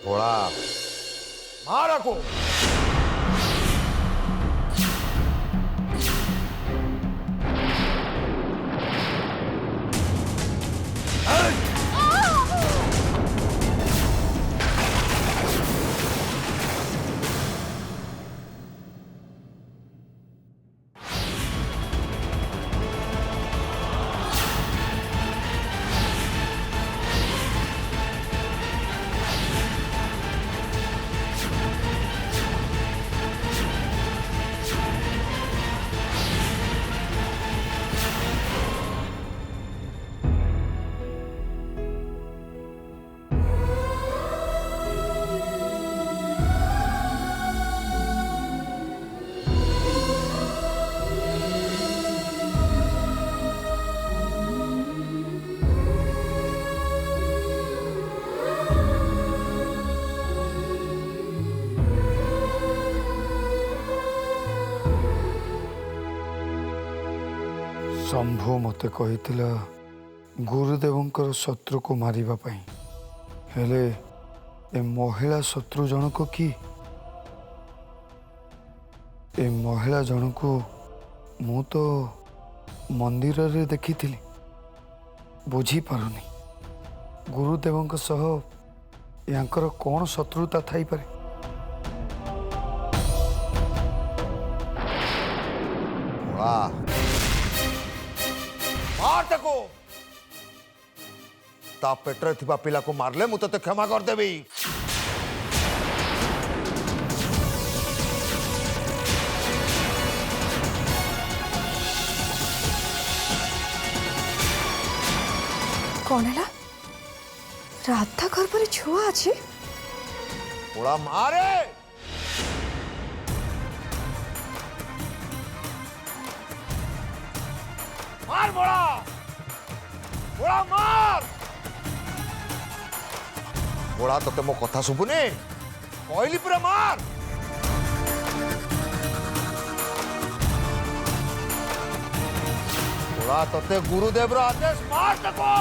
भोला मारा को शंभु मते कहितिला गुरुदेवंकर शत्रु को मारिबा पई हेले ए महिला शत्रु जनक की ए महिला जनक मु तो मंदिर रे देखिथिली बुझी पारुनी गुरुदेवंक सह यांकर कौन शत्रुता थाई पारे। को ता पेटर थिबा पिला को मारले मु तो क्षमा कर देबी। कौन है राधा घर पर छुआ अच्छे थोड़ा मारे मार बोला बोला मार बोला तो मो कथा शुभुनी कहली पूरा मार बोला तोते गुरुदेव रो आदेश मार तको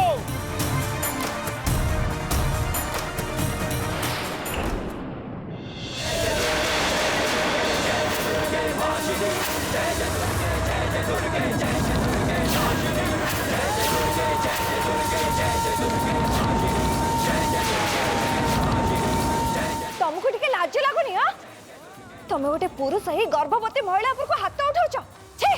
तुमको टिके लाज लगुनि हां तुम गोटे पुरुष ही गर्भवती महिला पर को हाथ उठाउछ छी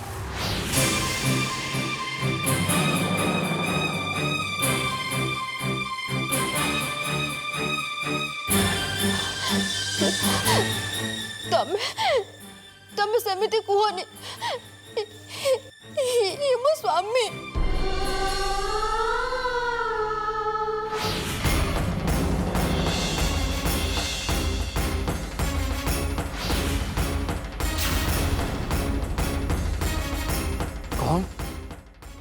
तमे सेमिति कुहनी ये मो स्वामी कौन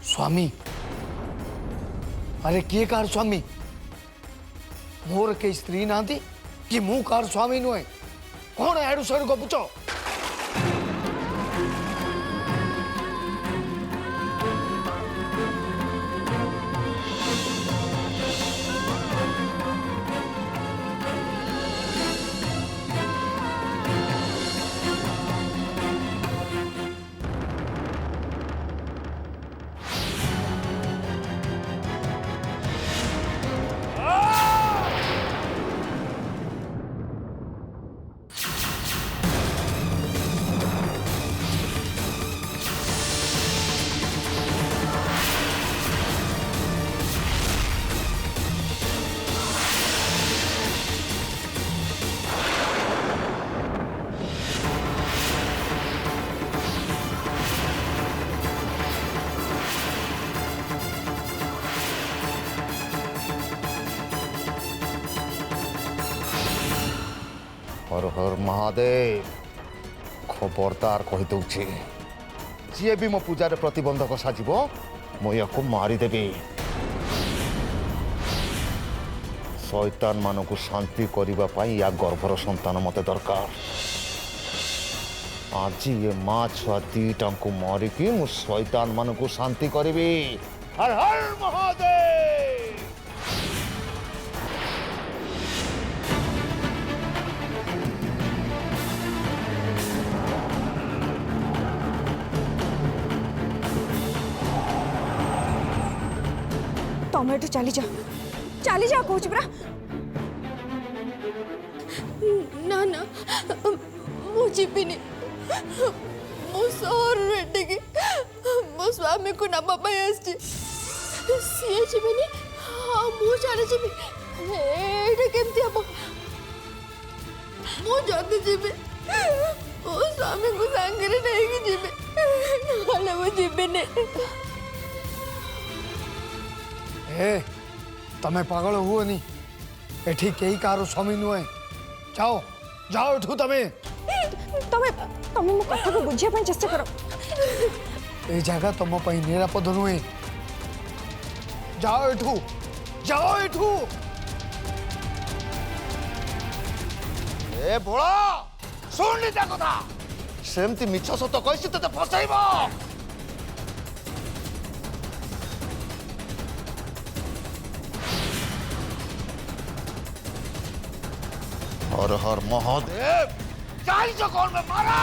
स्वामी अरे किए कार स्वामी मोर के स्त्री नांती कि मु कार स्वामी नुहे कौन एडु सर गपुच हर हर महादेव खबरदार कही दूची जी भी मो पूजार प्रतिबंधक साजिब मुझे मारिदेवी शैतान मान को शांति करने या गर्भर संतान मत दरकार आज ये माँ छुआ दीटा को मारिकी मु शैतान मान को शांति करी। हर हर महादेव तुम एठू चली जाओ कहूँ परा। ना ना मु जीविनी मो सहर एटिकी मो स्वामी को नबा आसी सी जीविनी हाँ मु चली जीवी एटा केमती हम मु जल्दी जीवी मो स्वामी को सांगे नहीं जीवी ना मु जीविनी। ए तमे पागल हुओ नी एठी कई कार स्वामी नुए जाओ जाओ एठू तमे तमे तमे मो कथा को बुझिया ପାଇଁ चेष्टा करो। ए जगह तुम पई निरापद नुए जाओ एठू जाओ एठू। ए बोला सुन नी ता कथा सेमती मिछ सत कइसी तते फसाइबो। हर हर महादेव चाहिए कौन में मारो।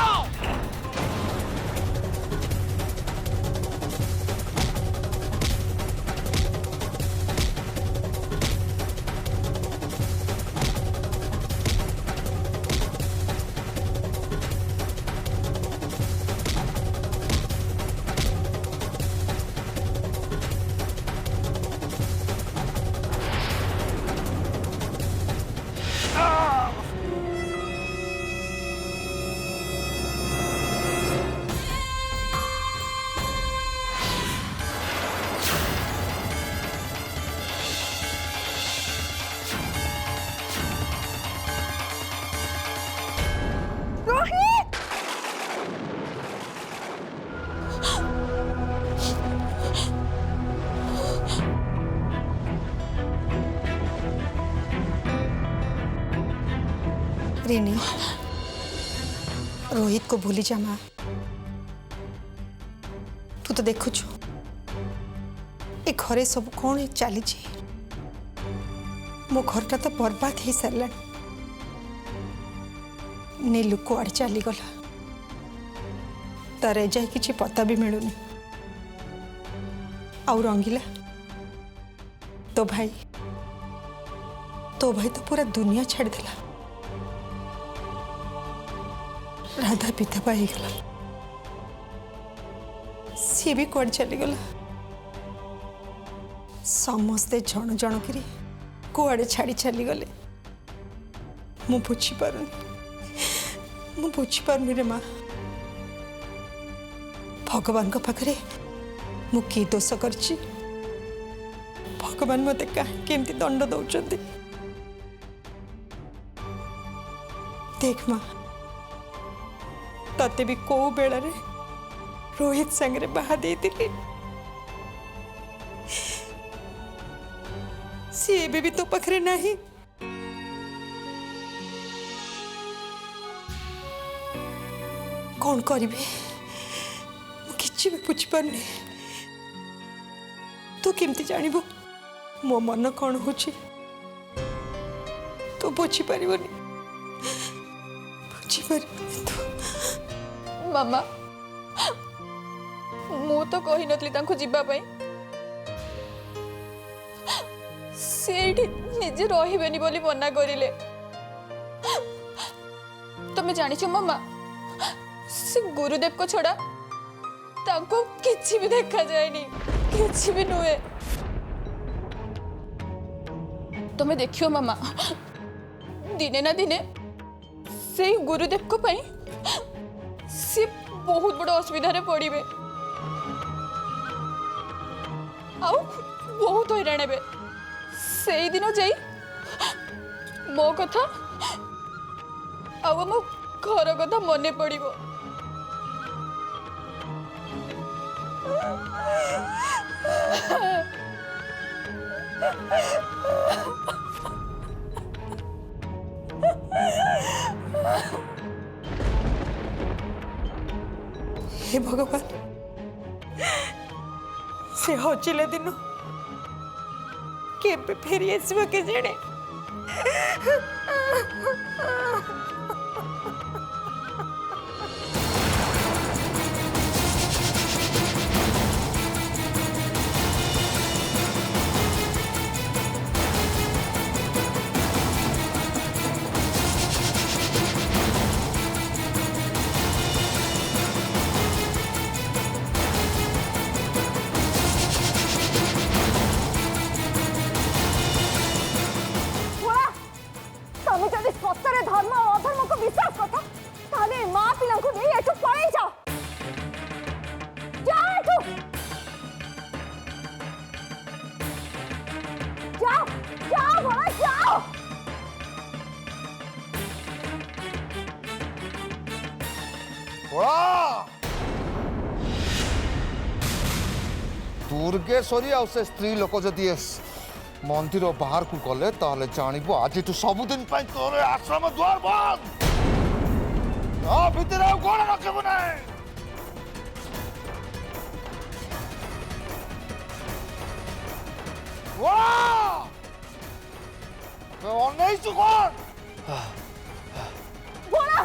रोहित रिनी रोहित को भूली जा माँ तू तो देखु ए घरे सब कौन चली मो घरटा तो बर्बाद हो सारा नीलू कुआड़ चली गला तार एजाए किसी पता भी मिलूनी आउ रंगीला तो भाई तो पूरा दुनिया छाड़ देला राधा विधवा हो गला सी भी कुआड़ चली गला समस्ते जन जन करी कुआड़े छाड़ी चली गले मु बुझीपारुनी रे माँ भगवान को पाखरे मु की दोष करछि भगवान मते केमती दंड दौरान देख माँ तते भी को बेला रे रोहित संगे बाहा दे दिली सी एबे भी तो पाखरे नहीं कौन करी किसी भी बुझीपारनी तू केमती जानबू मो मन कौन हो तू बुझीपार तू मामा मु तो कही नथली तांको जिबा पई सेठी निजे रहिबेनी बोली मना करिले तमे जानि छ मामा से गुरुदेव को छोड़ा तांको किछि भी देखा जाएनी किछि भी नुए तमे देखियो मामा दिने ना दिने से गुरुदेव को पई से बहुत बड़ असुविधा रे पड़िबे आउ बहुत हैरान हेबे से दिन जाई मो कथा आउ मो घर कथा मने पड़िबो हे भगवान से हजिले दिन के फेरी आसवा के जाने तमें जब सतरे धर्म और अधर्म को विश्वास करता ताले माँ पिला को नहीं एठू पळै जाओ जाओ एठू जाओ जाओ भला जाओ दुर्गेश्वरी आ से स्त्री लोक जदि मंदिर बाहर को गले ताले जानबो आज सबुदिन तोर आश्रम द्वार बंद भितर कौन रखबो ना अनेक कौन बोला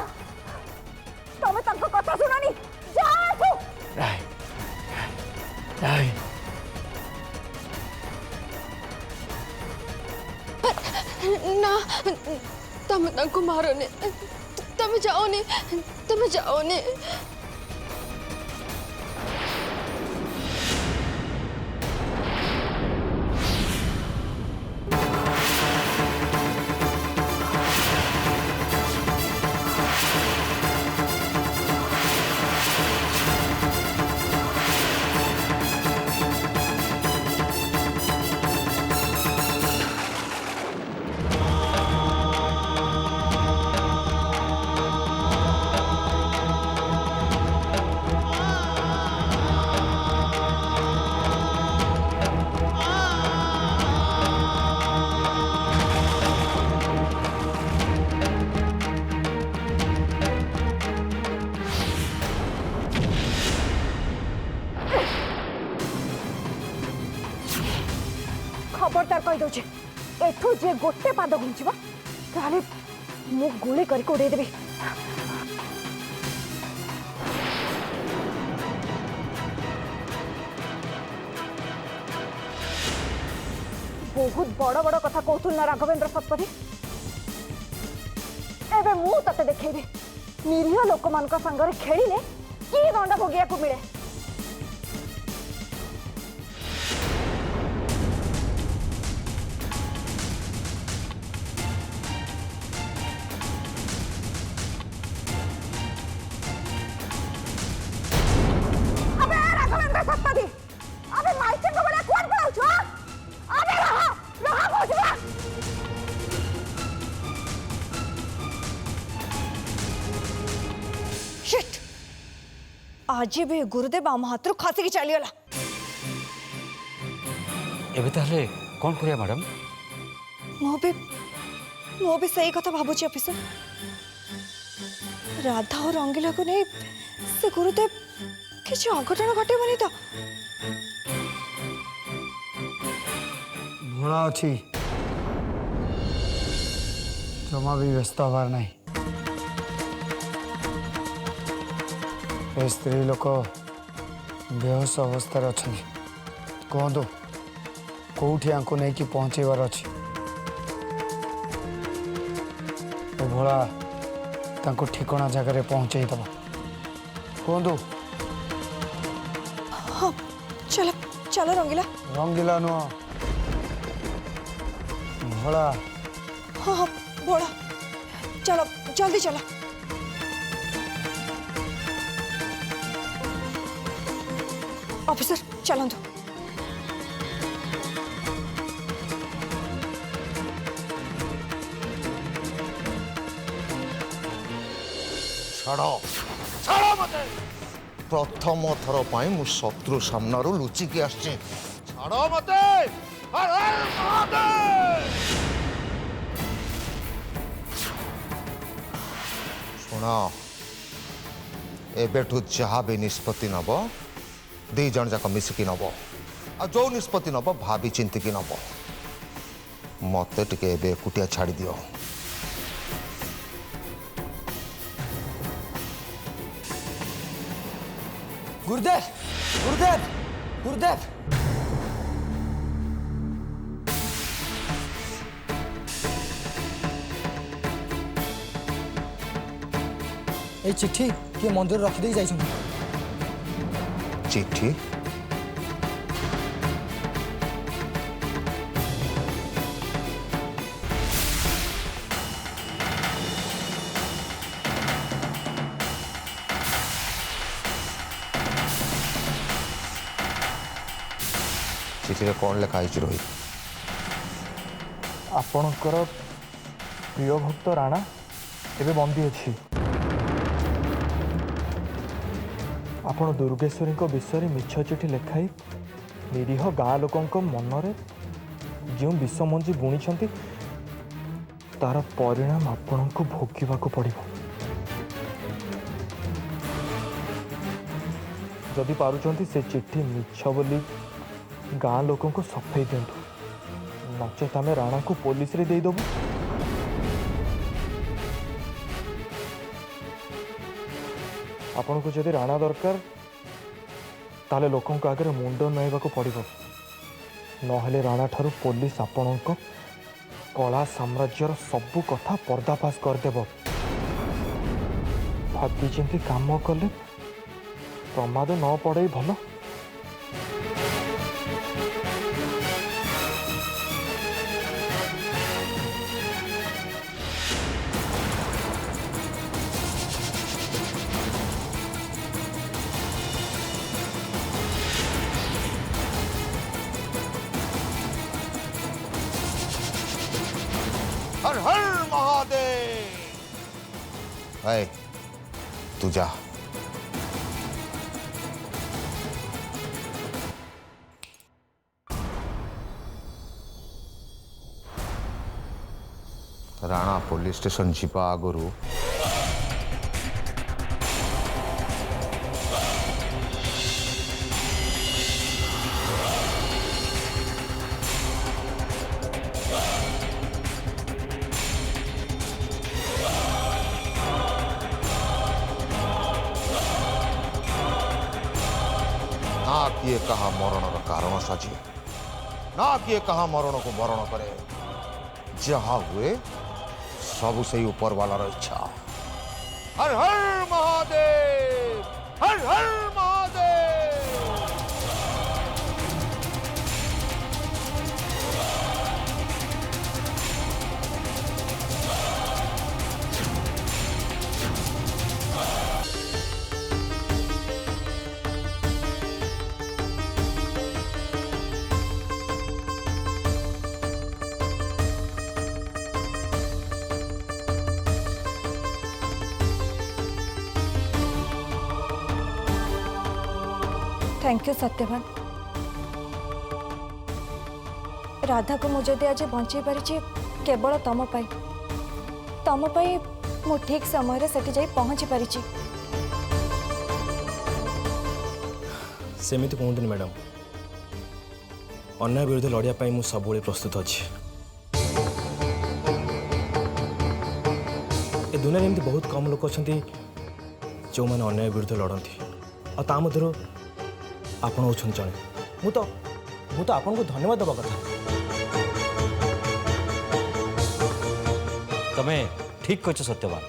तमें तंको कथा सुनानी जाओ एठू राय राय ना तमें तांको मारोने तमें जाओने तमें जाओने खबरदार कही दौचे एठू जे गोटे पाद घुंचब ताले मु गुली करके उड़े देबी बहुत बड़ बड़ कथा कहतु ना राघवेंद्र शतपथी एबे मु तते देखेबी निरीह लोक मान संगे खेलिले कि दंड भोगिया को मिले आज भी गुरुदेव आम हाथ खसिकी चलीगला एबे ताले कौन करिया मैडम मो भी सही कथा भाबुची ऑफिसर राधा और रंगीला को नहीं से गुरुदेव किसी अघटन घटेबनी तो भोला अच्छी जमा भी व्यस्त हबार नहीं स्त्री लोक बेहोश अवस्था अच्छा कहतु कौटी आंको नहीं कि पहुँचेबार अच्छी भोला तांको ठिकाना जगह पहुँचे दब कहतु हाँ चलो चलो रंगीला रंगीला नुह भोला हाँ हाँ भोला चलो जल्दी चलो ऑफिसर चलंतु छाड़ छाड़ मते प्रथम थर पाई मु शत्रु सामना रो लुचिकी आछी छाड़ मते अरे मते सुना एबेठू जहाँ भी निष्पत्ति नब दी जन जाक मिसिकी नब आ जो निष्पत्ति नब भाभी चिंतिकी नब मते टिके एबे एकुटिया छाड़ी दियो गुरुदेव गुरुदेव गुरुदेव ये चिट्ठी किए मंदिर रखिदे जाइछन चिट्ठी चिठी कौन लिखाई रोहित? आपणकर प्रिय भक्त राणा एवं बंदी अच्छी आपण दुर्गेश्वरी विषय मिछ चिठी लिखाई निरीह गाँ लोकों मनरे जो विषमंजी बुणी तार परिणाम आपण को भोगवा पड़ो। जदि पारुचंती से चिट्ठी मिछ बोली गाँ लोकों को सफेई दिंतु नचेत आम राणा को पुलिस रे दे देबु। आपण को जदि राणा दरकार ताले लोकों आगे मुंड नईवा पड़ो नहले राणा ठारू पुलिस आपण कला साम्राज्यर सबू कथा पर्दाफाश करदेव। भावी चिंती काम कले प्रमाद न पड़े भल। हर हर महादेव। अय तू जा। राणा पुलिस स्टेशन जीवा आगुरु ना किए कहा मरण कारण साजे ना किए कहा मरण को मरण करे जहाँ हुए सब से ऊपर वाला इच्छा। हर हर महादेव हर हर महादेव। Thank you Satyavan. राधा को मुझे आज बंचे पारिछि केवल तम पाई मु ठीक समय सेठी जाई पहुंची पारिछि। सेमिति कहतुनि मैडम अन्याय विरुद्ध लड़िया मु सब प्रस्तुत अच्छी। ए दुनिया एमती बहुत कम लोग अच्छा जो मैंने अन्याय विरुद्ध लड़ती आ मध्य आपण होछन जणे मु तो आपन को धन्यवाद देवा कथा। तमे ठीक कह सत्यवान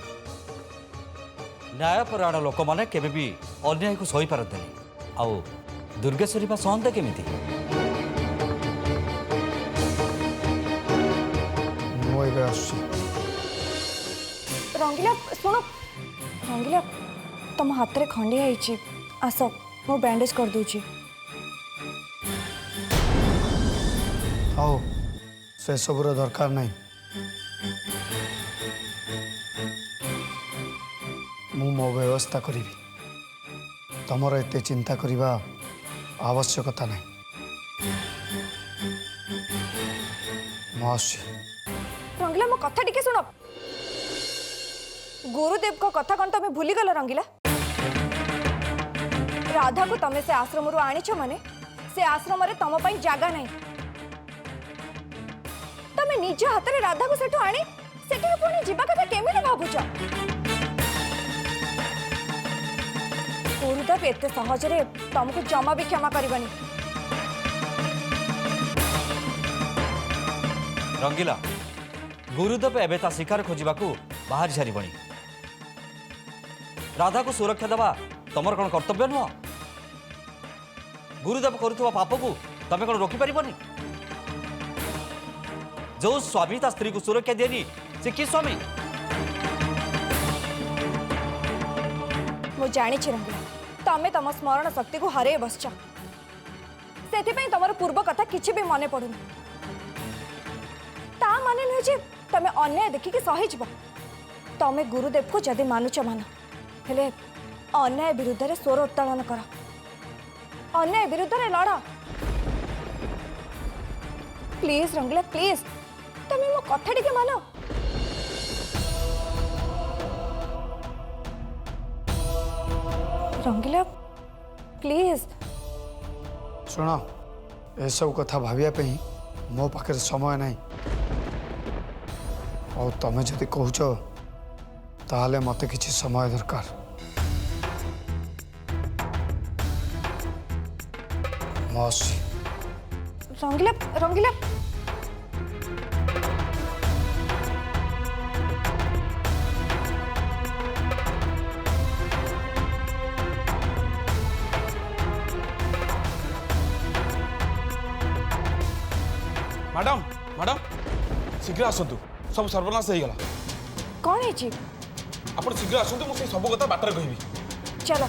न्यायपरायण लोक मैंने केबे भी अन्याय को सही पारते आउ दुर्गेश्वरी बा सहनते केमिति रंगीला सुनो रंगीला तुम हाथ में खंडिया होइछि आस मु बैंडेज कर दूची। आओ से सबूर दरकार नहीं मु मो व्यवस्था करी तमर एते चिंता करने आवश्यकता नहीं। रंगीला मो कथा टिके सुनो गुरुदेव को कथा कौन तुम भूली गल रंगीला राधा को तमे से आश्रम रु आनिछ माने से आश्रम रे तम पई जागा नहीं तमे निज हाथ रे राधा को सेठो आनी सेठी पुणी जीवा कथा केमिले भाबुछ गुरुदेव एते सहज रे तुमको जमा भी क्षमा करबनी। रंगीला गुरुदेव एबे ता शिकार खोजिबा को बाहर सारिबणी राधा को सुरक्षा देवा तमर कौन कर्तव्य नुह गुरुदेव करुवा पाप को तमें कौन रोकी पारिबनी जो स्वामी ता स्त्री को सुरक्षा देनी से कि स्वामी मु जानी रंगीला तमे तम स्मरण शक्ति को हरे बसच से से तुम पूर्व कथा किसी भी मन पड़ुन ता माने नुहे जे तुम अन्याय देखिकी सही जीव तुम गुरुदेव को जदि मानुच मान हेले अन्याय विरुद्ध रे स्वर उत्तोलन कर अन्याय विरुद्ध रे लड़ प्लीज रंगीला प्लीज तुम मो कथा टिके मान रंगीला प्लीज शुण ए सब कथा भाविया मो पाखे समय नहीं और तुम जदि कहूच ताहले मते किछि समय दरकार मौसी रंगीला रंगीला मैडम मैडम शीघ्र आसतु सब सर्वनाश हो गला कौन है जी आप शीघ्र आसतु मुझे सब कथा बाटर कहबी चलो